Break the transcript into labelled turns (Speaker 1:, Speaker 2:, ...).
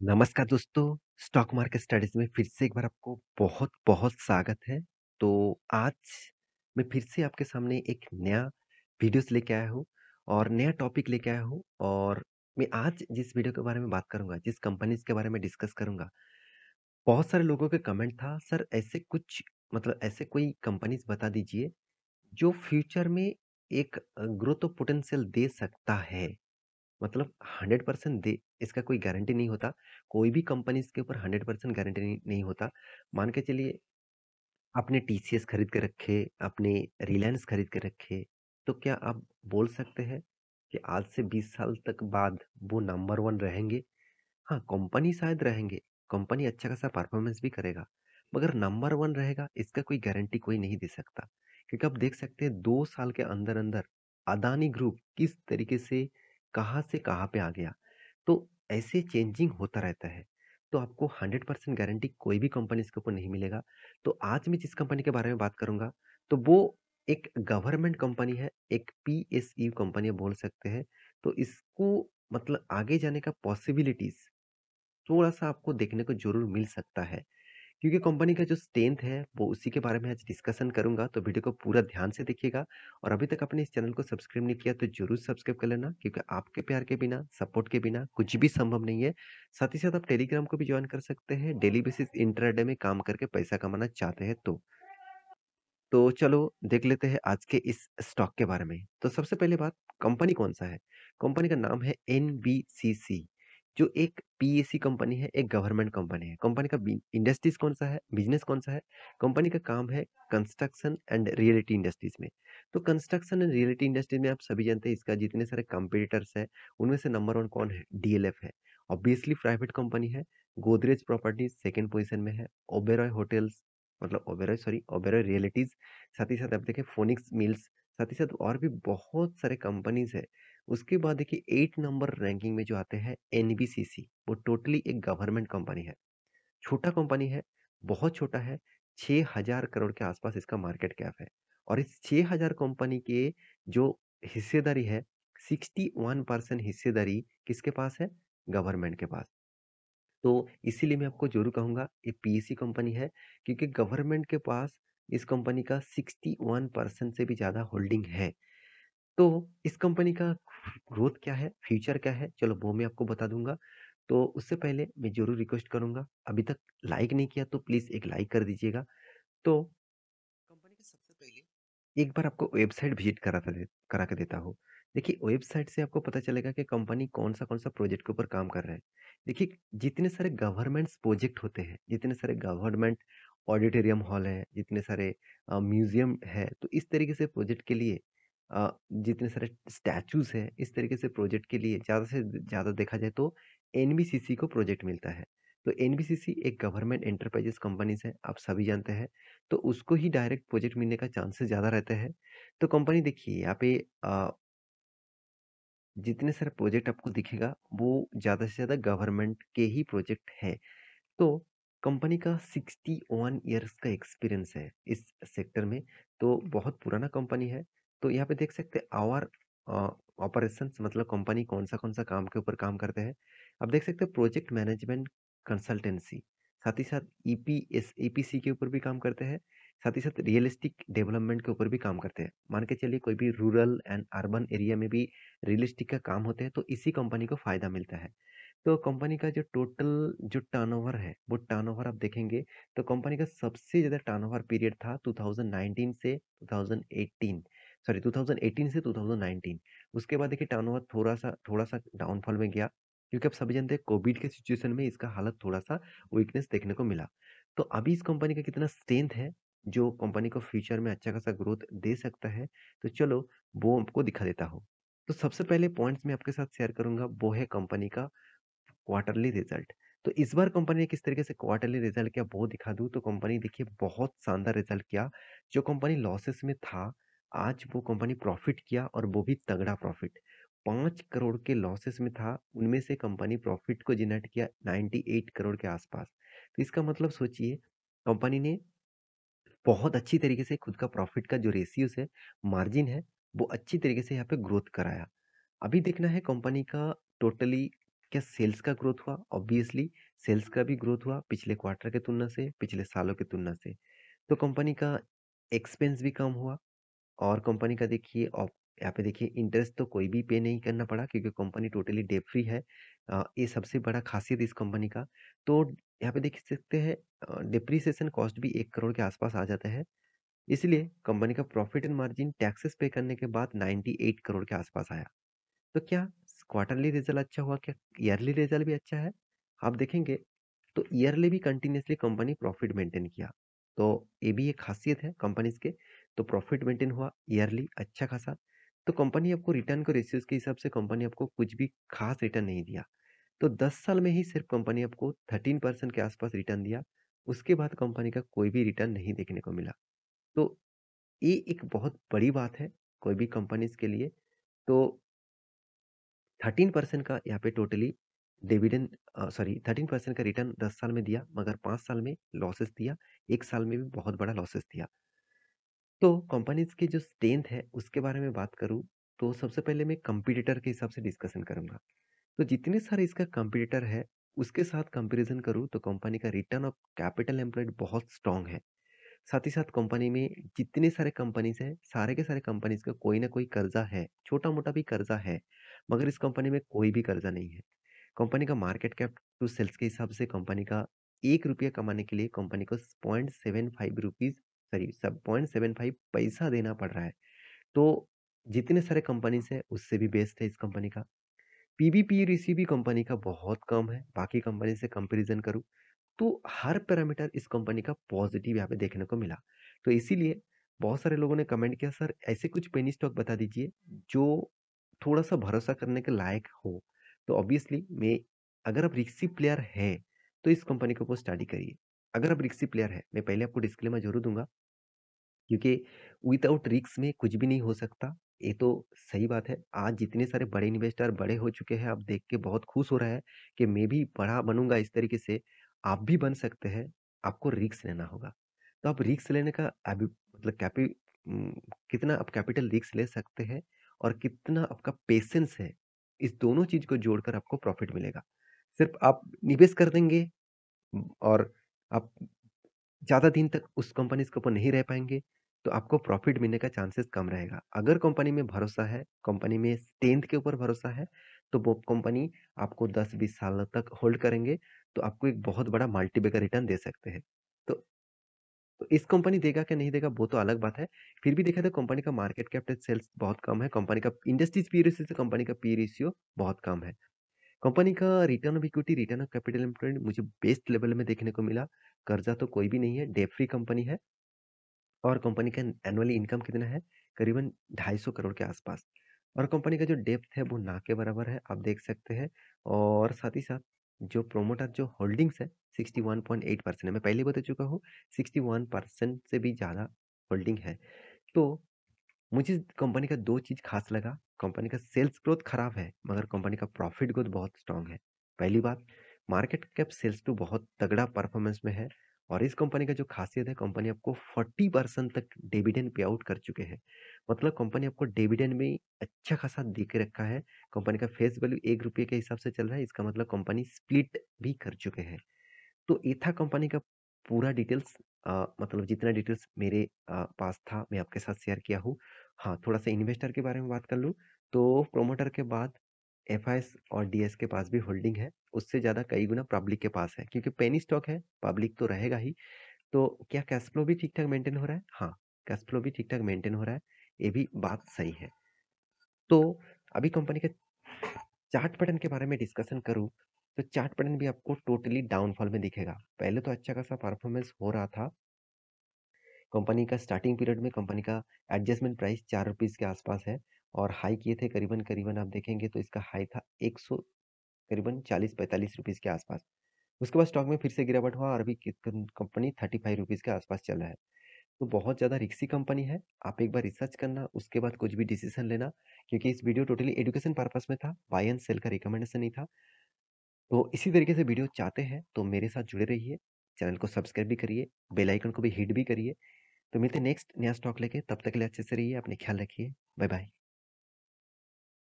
Speaker 1: नमस्कार दोस्तों, stock market studies में फिर से एक बार आपको बहुत-बहुत स्वागत है। तो आज मैं फिर से आपके सामने एक नया वीडियोज़ लेके आया हूँ और नया टॉपिक लेके आया हूँ और मैं आज जिस वीडियो के बारे में बात करूँगा, जिस कंपनीज़ के बारे में डिस्कस करूँगा, बहुत सारे लोगों के कमेंट था, "सर ऐसे कुछ मतलब ऐसे कोई कंपनीज़ बता दीजिए, जो फ्यूचर में एक ग्रोथ ऑफ पोटेंशियल दे सकता है।" मतलब 100% दे इसका कोई गारंटी नहीं होता। कोई भी कंपनी इसके ऊपर 100% गारंटी नहीं होता। मान के चलिए आपने टीसीएस खरीद के रखे, आपने रिलायंस खरीद के रखे, तो क्या आप बोल सकते हैं कि आज से 20 साल तक बाद वो नंबर 1 रहेंगे? हाँ, कंपनी शायद रहेंगे, कंपनी अच्छा खासा परफॉर्मेंस भी करेगा, मगर नंबर 1 रहेगा इसका कोई गारंटी कोई नहीं दे सकता। क्योंकि आप देख सकते हैं 2 साल के अंदर-अंदर अदानी ग्रुप किस तरीके से कहाँ कहाँ पे आ गया। तो ऐसे चेंजिंग होता रहता है। तो आपको 100% गारंटी कोई भी कंपनी इसके ऊपर नहीं मिलेगा। तो आज मैं जिस कंपनी के बारे में बात करूँगा, तो वो एक गवर्नमेंट कंपनी है, एक पीएसयू कंपनी बोल सकते हैं। तो इसको मतलब आगे जाने का पॉसिबिलिटीज़ थोड़ा-सा आपको देखने को ज़रूर मिल सकता है। क्योंकि कंपनी का जो स्ट्रेंथ है, वो उसी के बारे में आज डिस्कशन करूँगा, तो वीडियो को पूरा ध्यान से देखिएगा और अभी तक आपने इस चैनल को सब्सक्राइब नहीं किया, तो ज़रूर सब्सक्राइब कर लेना क्योंकि आपके प्यार के बिना, सपोर्ट के बिना कुछ भी संभव नहीं है। साथ ही साथ आप टेलीग्राम को भी जॉइन कर सकते हैं, डेली बेसिस इंट्राडे में काम करके पैसा कमाना चाहते हैं तो। तो चलो देख लेते हैं आज के इस स्टॉक के बारे में। तो सबसे पहले बात कंपनी कौन-सा है? कंपनी का नाम है एनबीसीसी जो एक पीएसी कंपनी है, एक गवर्नमेंट कंपनी है। कंपनी का बि इंडस्ट्रीज़ कौन-सा है? बिज़नेस कौन-सा है? कंपनी का काम है कंस्ट्रक्शन एंड रियल्टी इंडस्ट्रीज़ में। तो कंस्ट्रक्शन एंड रियल्टी इंडस्ट्री में आप सभी जानते हैं इसका जितने सारे कॉम्पिटिटर्स हैं, उनमें से नंबर 1 कौन है? डीएलएफ है। ऑब्वियसली प्राइवेट कंपनी है। गोदरेज प्रॉपर्टीज़ सेकंड पोज़ीशन में है। ओबेरॉय होटल्स मतलब ओबेरॉय रियल्टीज़ साथ ही साथ आप देखें फोनिक्स मिल्स, साथ ही साथ और भी बहुत सारे कंपनीज़ हैं। उसके बाद देखिए 8 नंबर रैंकिंग में जो आते हैं एनबीसीसी, वो टोटली एक गवर्नमेंट कंपनी है। छोटा कंपनी है, बहुत छोटा है, 6000 करोड़ के आसपास इसका मार्केट कैप है। और इस 6000 कंपनी के जो हिस्सेदारी है, 61% हिस्सेदारी किसके पास है? गवर्नमेंट के पास। तो इसीलिए मैं आपको ज़रूर कहूँगा ये पीएससी कंपनी है क्योंकि गवर्नमेंट के पास इस कंपनी का 61% से भी ज़्यादा होल्डिंग है। तो इस कंपनी का ग्रोथ क्या है, फ्यूचर क्या है, चलो वो मैं आपको बता दूँगा। तो उससे पहले मैं ज़रूर रिक्वेस्ट करूँगा, अभी तक लाइक नहीं किया तो प्लीज़ एक लाइक कर दीजिएगा। तो कंपनी के सबसे पहले एक बार आपको वेबसाइट विज़िट करा के देता हूँ। देखिए वेबसाइट से आपको पता चलेगा कि कंपनी कौन-सा प्रोजेक्ट के ऊपर काम कर रहा है। देखिए जितने सारे गवर्नमेंट्स प्रोजेक्ट होते हैं, जितने सारे गवर्नमेंट ऑडिटोरियम हॉल है, जितने सारे म्यूज़ियम है, तो इस तरीके से प्रोजेक्ट के लिए जितने सारे स्टैच्यूज़ हैं, इस तरीके से प्रोजेक्ट के लिए ज़्यादा से ज़्यादा देखा जाए तो एनबीसीसी को प्रोजेक्ट मिलता है। तो एनबीसीसी एक गवर्नमेंट एंटरप्राइजेज़ कंपनीज़ है, आप सभी जानते हैं। तो उसको ही डायरेक्ट प्रोजेक्ट मिलने का चांसेस ज़्यादा रहते हैं। तो कंपनी देखिए यहाँ पे जितने सारे प्रोजेक्ट आपको दिखेगा वो ज़्यादा से ज़्यादा गवर्नमेंट के ही प्रोजेक्ट हैं। तो कंपनी का 61 इयर्स का एक्सपीरियंस है इस सेक्टर में, तो बहुत पुराना कंपनी है। तो यहाँ पे देख सकते हैं आवर ऑपरेशंस मतलब कंपनी कौन-सा काम के ऊपर काम करते हैं। आप देख सकते हैं प्रोजेक्ट मैनेजमेंट कंसल्टेंसी, साथ ही साथ ईपीसी के ऊपर भी काम करते हैं, साथ ही साथ रियलिस्टिक डेवलपमेंट के ऊपर भी काम करते हैं। मान के चलिए कोई भी रूरल एंड अर्बन एरिया में भी रियलिस्टिक का काम होते हैं, तो इसी कंपनी को फ़ायदा मिलता है। तो कंपनी का जो टोटल जो टर्नओवर है, वो टर्नओवर आप देखेंगे तो कंपनी का सबसे ज़्यादा टर्नओवर पीरियड था 2019 से 2018 सॉरी 2018 से 2019। उसके बाद देखिए टर्नओवर थोड़ा-सा डाउनफॉल में गया क्योंकि आप सभी जानते हैं कोविड के सिचुएशन में इसका हालत थोड़ा-सा वीकनेस देखने को मिला। तो अभी इस कंपनी का कितना स्ट्रेंथ है, जो कंपनी को फ्यूचर में अच्छा खासा ग्रोथ दे सकता है, तो चलो वो आपको दिखा देता हूँ। तो सबसे पहले पॉइंट्स मैं आपके साथ शेयर करूँगा वो है कंपनी का क्वार्टरली रिजल्ट। तो इस बार कंपनी ने किस तरीके से क्वार्टरली रिजल्ट किया वो दिखा दूँ तो कंपनी देखिए बहुत शानदार रिजल्ट किया। जो कंपनी लॉसेस में था, आज वो कंपनी प्रॉफ़िट किया और वो भी तगड़ा प्रॉफ़िट। 5 करोड़ के लॉसेस में था, उनमें से कंपनी प्रॉफ़िट को जनरेट किया 98 करोड़ के आसपास। तो इसका मतलब सोचिए कंपनी ने बहुत अच्छी तरीके से खुद का प्रॉफ़िट का जो रेशियोज़ है, मार्जिन है, वो अच्छी तरीके से यहाँ पे ग्रोथ कराया। अभी देखना है कंपनी का टोटली क्या सेल्स का ग्रोथ हुआ? ऑब्वियसली सेल्स का भी ग्रोथ हुआ पिछले क्वार्टर की तुलना से, पिछले सालों की तुलना से। तो कंपनी का एक्सपेंस भी कम हुआ और कंपनी का देखिए ऑप यहाँ पे देखिए इंटरेस्ट तो कोई भी पे नहीं करना पड़ा क्योंकि कंपनी टोटली डेट फ्री है। ये सबसे बड़ा खासियत इस कंपनी का। तो यहाँ पे देख सकते हैं डिप्रिसिएशन कॉस्ट भी 1 करोड़ के आसपास आ जाता है। इसलिए कंपनी का प्रॉफिट एंड मार्जिन टैक्सेस पे करने के बाद 98 करोड़ के आसपास आया। तो क्या क्वार्टरली रिजल्ट अच्छा हुआ? क्या ईयरली रिजल्ट भी अच्छा है? आप देखेंगे तो ईयरली भी कंटिन्यूअसली कंपनी प्रॉफिट मेंटेन किया। तो ये भी एक खासियत है कंपनीज के। तो प्रॉफिट मेंटेन हुआ ईयरली अच्छा खासा। तो कंपनी आपको रिटर्न के रेशियोज के हिसाब से कंपनी आपको कुछ भी खास रिटर्न नहीं दिया। तो 10 साल में ही सिर्फ कंपनी आपको 13% के आसपास रिटर्न दिया। उसके बाद कंपनी का कोई भी रिटर्न नहीं देखने को मिला। तो ये एक बहुत बड़ी बात है कोई भी कंपनीज के लिए। तो 13% का यहाँ पे टोटली डिविडेंड 13% का रिटर्न 10 साल में दिया मगर 5 साल में लॉसेस दिया, 1 साल में भी बहुत बड़ा लॉसेस दिया। तो कंपनीज की जो स्ट्रेंथ है उसके बारे में बात करूँ तो सबसे पहले मैं कंपटीटर के हिसाब से डिस्कशन करूँगा। तो जितने सारे इसका कंपटीटर है उसके साथ कंपैरिजन करूँ तो कंपनी का रिटर्न ऑफ कैपिटल एम्प्लॉयड बहुत स्ट्रॉन्ग है। साथ ही साथ कंपनी में जितने सारे कंपनीज हैं, सारे के सारे कंपनीज का कोई ना कोई कर्जा है, छोटा-मोटा भी कर्जा है, मगर इस कंपनी में कोई भी कर्जा नहीं है। कंपनी का मार्केट कैप टू सेल्स के हिसाब से कंपनी का ₹1 कमाने के लिए कंपनी को 0.75 रुपीज़ सॉरी सब 0.75 पैसा देना पड़ रहा है। तो जितने सारे कंपनीज है उससे भी बेस्ट है इस कंपनी का। पीबी-पी रेशियो भी कंपनी का बहुत कम है, बाकी कंपनी से कंपैरिजन करूँ तो हर पैरामीटर इस कंपनी का पॉजिटिव यहाँ पे देखने को मिला। तो इसीलिए बहुत सारे लोगों ने कमेंट किया सर ऐसे कुछ पेनी स्टॉक बता दीजिए जो थोड़ा-सा भरोसा करने के लायक हो। तो ऑब्वियसली मैं अगर आप रिस्की प्लेयर हैं, तो इस कंपनी के ऊपर स्टडी करिए। अगर आप रिस्की प्लेयर हैं, मैं पहले आपको डिस्क्लेमर ज़रूर दूँगा क्योंकि विदाउट रिस्क में कुछ भी नहीं हो सकता। ये तो सही बात है। आज जितने सारे बड़े इन्वेस्टर बड़े हो चुके हैं, आप देख के बहुत खुश हो रहा है कि मैं भी बड़ा बनूँगा इस तरीके से। आप भी बन सकते हैं, आपको रिस्क लेना होगा। तो आप रिस्क लेने का अभी मतलब उम, कितना आप कैपिटल रिस्क ले सकते हैं और कितना आपका पेशेंस है, इस दोनों चीज़ को जोड़कर आपको प्रॉफ़िट मिलेगा। सिर्फ़ आप निवेश कर देंगे और आप ज़्यादा दिन तक उस कंपनीज़ के ऊपर नहीं रह पाएँगे, तो आपको प्रॉफ़िट मिलने का चांसेस कम रहेगा। अगर कंपनी में भरोसा है, कंपनी में स्ट्रेंथ के ऊपर भरोसा है, तो वो कंपनी आपको 10-20 साल तक होल्ड करेंगे, तो आपको एक बहुत बड़ा मल्टीबैगर रिटर्न दे सकते हैं। तो तो इस कंपनी देगा क्या नहीं देगा वो तो अलग बात है। फिर भी देखा जाए कंपनी का मार्केट कैप टू सेल्स बहुत कम है, कंपनी का इंडस्ट्रीज़ पी रेशियो से कंपनी का पी रेशियो बहुत कम है। कंपनी का return of equity, return of capital employed मुझे बेस्ट लेवल में देखने को मिला। कर्जा तो कोई भी नहीं है, डेट फ्री कंपनी है और कंपनी का एनुअली इनकम कितना है? करीबन 250 करोड़ के आसपास और कंपनी का जो डेप्थ है वो ना के बराबर है, आप देख सकते हैं और साथ ही साथ जो प्रोमोटर जो होल्डिंग्स है 61.8% है। मैं पहले ही बता चुका हूँ 61% से भी ज़्यादा होल्डिंग है। तो मुझे कंपनी का 2 चीज़ ख़ास लगा, कंपनी का सेल्स ग्रोथ ख़राब है, मगर कंपनी का प्रॉफ़िट ग्रोथ बहुत स्ट्रॉन्ग है। पहली बात, मार्केट कैप सेल्स टू बहुत तगड़ा परफ़ॉर्मेंस में है और इस कंपनी का जो ख़ासियत है, कंपनी आपको 40% तक डिविडेंड पे आउट कर चुके हैं। मतलब कंपनी आपको डिविडेंड में अच्छा खासा दे के रखा है। कंपनी का फेस वैल्यू ₹1 के हिसाब से चल रहा है, इसका मतलब कंपनी स्प्लिट भी कर चुके हैं। तो ये था कंपनी का पूरा डिटेल्स मतलब जितना डिटेल्स मेरे पास था मैं आपके साथ शेयर किया हूँ। हाँ, थोड़ा-सा इन्वेस्टर के बारे में बात कर लूँ, तो प्रोमोटर के बाद एफआईएस और डीएस के पास भी होल्डिंग है, उससे ज़्यादा कई गुना पब्लिक के पास है क्योंकि पेनी स्टॉक है, पब्लिक तो रहेगा ही। तो क्या कैश फ्लो भी ठीक-ठाक मेंटेन हो रहा है? हाँ, कैश फ्लो भी ठीक-ठाक मेंटेन हो रहा है, ये भी बात सही है। तो अभी कंपनी के चार्ट पैटर्न के बारे में डिस्कशन करूँ, तो चार्ट पैटर्न भी आपको टोटली डाउनफॉल में दिखेगा। पहले तो अच्छा खासा परफॉर्मेंस हो रहा था। कंपनी का स्टार्टिंग पीरियड में कंपनी का एडजस्टमेंट प्राइस ₹4 के आसपास है और हाई किए थे करीबन-करीबन आप देखेंगे तो इसका हाई था 100 करीबन ₹40-45 के आसपास। उसके बाद स्टॉक में फिर से गिरावट हुआ और अभी कंपनी ₹35 के आसपास चल रहा है। तो बहुत ज़्यादा रिस्की कंपनी है। आप एक बार रिसर्च करना, उसके बाद कुछ भी डिसीज़न लेना क्योंकि इस वीडियो टोटली एजुकेशन पर्पज़ में था, बाय एंड सेल का रिकमेंडेशन नहीं था। तो इसी तरीके से वीडियो चाहते हैं तो मेरे साथ जुड़े रहिए, चैनल को सब्सक्राइब भी करिए, बेल आइकन को भी हिट भी करिए। तो मिलते हैं नेक्स्ट नया स्टॉक लेके, तब तक के लिए अच्छे से रहिए, अपने ख्याल रखिए। Bye bye.